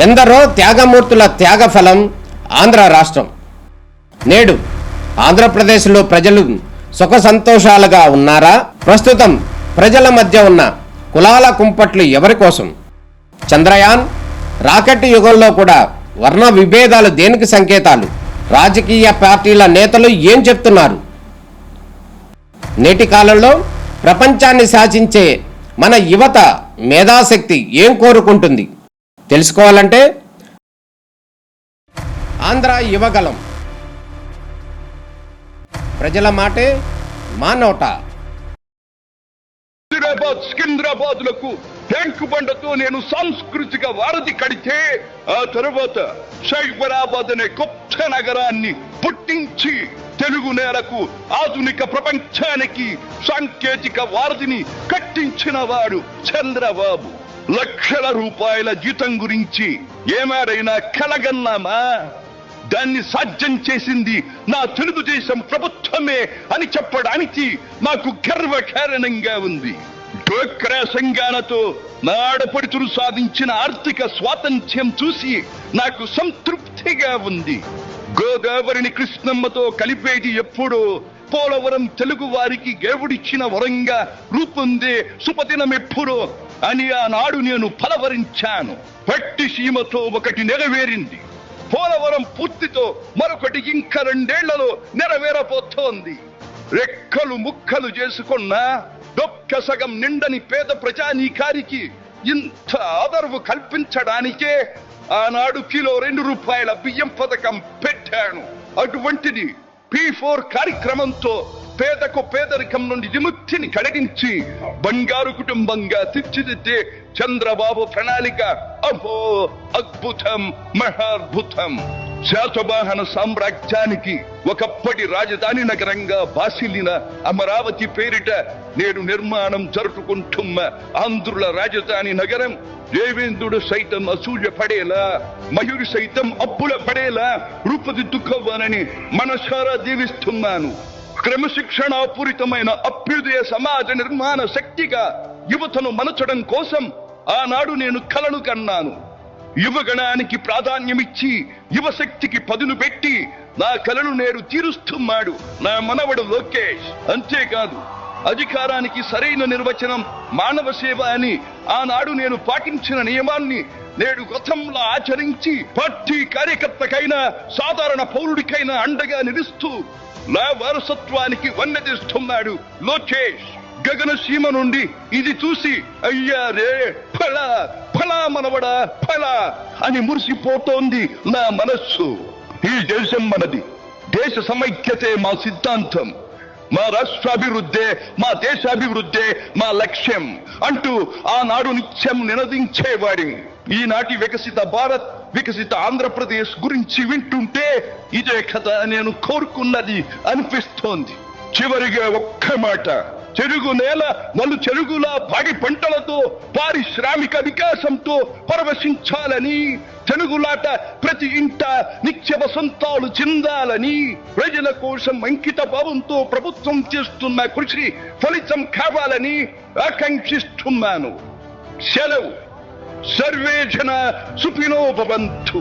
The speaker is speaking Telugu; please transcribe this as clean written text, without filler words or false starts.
ఎందరో త్యాగమూర్తుల త్యాగఫలం ఆంధ్ర రాష్ట్రం. నేడు ఆంధ్రప్రదేశ్లో ప్రజలు సుఖ సంతోషాలుగా ఉన్నారా? ప్రస్తుతం ప్రజల మధ్య ఉన్న కులాల కుంపట్లు ఎవరి కోసం? చంద్రయాన్ రాకెట్ యుగంలో కూడా వర్ణ విభేదాలు దేనికి సంకేతాలు? రాజకీయ పార్టీల నేతలు ఏం చెప్తున్నారు? నేటి కాలంలో ప్రపంచాన్ని శాసించే మన యువత మేధాశక్తి ఏం కోరుకుంటుంది? తెలుసుకోవాలంటే ఆంధ్ర యువగలం. ప్రజల మాటే మా నోట. హైదరాబాద్ సికింద్రాబాద్లకు ట్యాంకు బండతో నేను సాంస్కృతిక వారధి కడితే, ఆ తర్వాత సైబరాబాద్ అనే కొత్త నగరాన్ని పుట్టించి తెలుగు నేలకు ఆధునిక ప్రపంచానికి సాంకేతిక వారధిని కట్టించిన వాడు చంద్రబాబు. లక్షల రూపాయల జీతం గురించి ఏమారైనా కలగన్నామా? దాన్ని సాధ్యం చేసింది నా తెలుగుదేశం ప్రభుత్వమే అని చెప్పడానికి నాకు గర్వకారణంగా ఉంది. డ్వాక్రా సంఘాలతో నా ఆడపడుచులు సాధించిన ఆర్థిక స్వాతంత్ర్యం చూసి నాకు సంతృప్తిగా ఉంది. గోదావరిని కృష్ణమ్మతో కలిపేది ఎప్పుడో పోలవరం తెలుగు వారికి దేవుడిచ్చిన వరంగా రూపొందే శుభదినం ఎప్పుడో అని ఆనాడు నేను పలవరించాను. పట్టి సీమతో ఒకటి నెరవేరింది. పోలవరం పూర్తితో మరొకటి ఇంకా 2 ఏళ్లలో నెరవేరబోతోంది. రెక్కలు ముక్కలు చేసుకున్న డొక్క సగం నిండని పేద ప్రజానీకారికి ఇంత ఆదరవు కల్పించడానికే ఆనాడు కిలో 2 రూపాయల బియ్యం పథకం పెట్టాను. అటువంటిది P4 కార్యక్రమంతో పేదకు పేదరికం నుండి విముక్తిని కలిగించి బంగారు కుటుంబంగా తీర్చిదిద్దే చంద్రబాబు ప్రణాళిక అహో అద్భుతం, మహాద్భుతం. శాతవాహన సామ్రాజ్యానికి ఒకప్పటి రాజధాని నగరంగా బాసిల్లిన అమరావతి పేరిట నేడు నిర్మాణం జరుపుకుంటున్న ఆంధ్రుల రాజధాని నగరం దేవేంద్రుడు సైతం అసూయ పడేలా, మయూరి సైతం అప్పుల పడేలా రూపుదిద్దుకోవాలని మనసారా దీవిస్తున్నాను. క్రమశిక్షణాపూరితమైన అభ్యుదయ సమాజ నిర్మాణ శక్తిగా యువతను మలచడం కోసం ఆనాడు నేను కలను కన్నాను. యువగణానికి ప్రాధాన్యమిచ్చి యువశక్తికి పదును పెట్టి నా కలను నేడు తీరుస్తున్నాడు నా మనవడు లోకేష్. అంతేకాదు, అధికారానికి సరైన నిర్వచనం మానవ సేవ అని ఆనాడు నేను పాటించిన నియమాన్ని నేడు గతంలో ఆచరించి పార్టీ కార్యకర్తకైనా సాధారణ పౌరుడికైనా అండగా నిలుస్తూ నా వారసత్వానికి వన్నెదిస్తున్నాడు లోకేష్. గగన సీమ నుండి ఇది చూసి అయ్యారే ఫలా ఫలా మనవడా ఫలా అని మురిసిపోతోంది నా మనస్సు. ఈ దేశం మనది, దేశ సమైక్యతే మా సిద్ధాంతం, మా రాష్ట్రాభివృద్ధే మా దేశాభివృద్ధే మా లక్ష్యం అంటూ ఆనాడు నిత్యం నినదించేవాడి. ఈనాటి వికసిత భారత్, వికసిత ఆంధ్రప్రదేశ్ గురించి వింటుంటే ఇదే కదా నేను కోరుకున్నది అనిపిస్తోంది. చివరిగా ఒక్క మాట, చెరుగు నేల నలు చెరుగులా పాడి పంటలతో పారిశ్రామిక వికాసంతో పరవశించాలని, తెలుగులాట ప్రతి ఇంట నిత్య వసంతాలు చెందాలని, ప్రజల కోసం అంకిత భావంతో ప్రభుత్వం చేస్తున్న కృషి ఫలితం కావాలని ఆకాంక్షిస్తున్నాను. సెలవు. సర్వే జన సుఖినో భవంతు.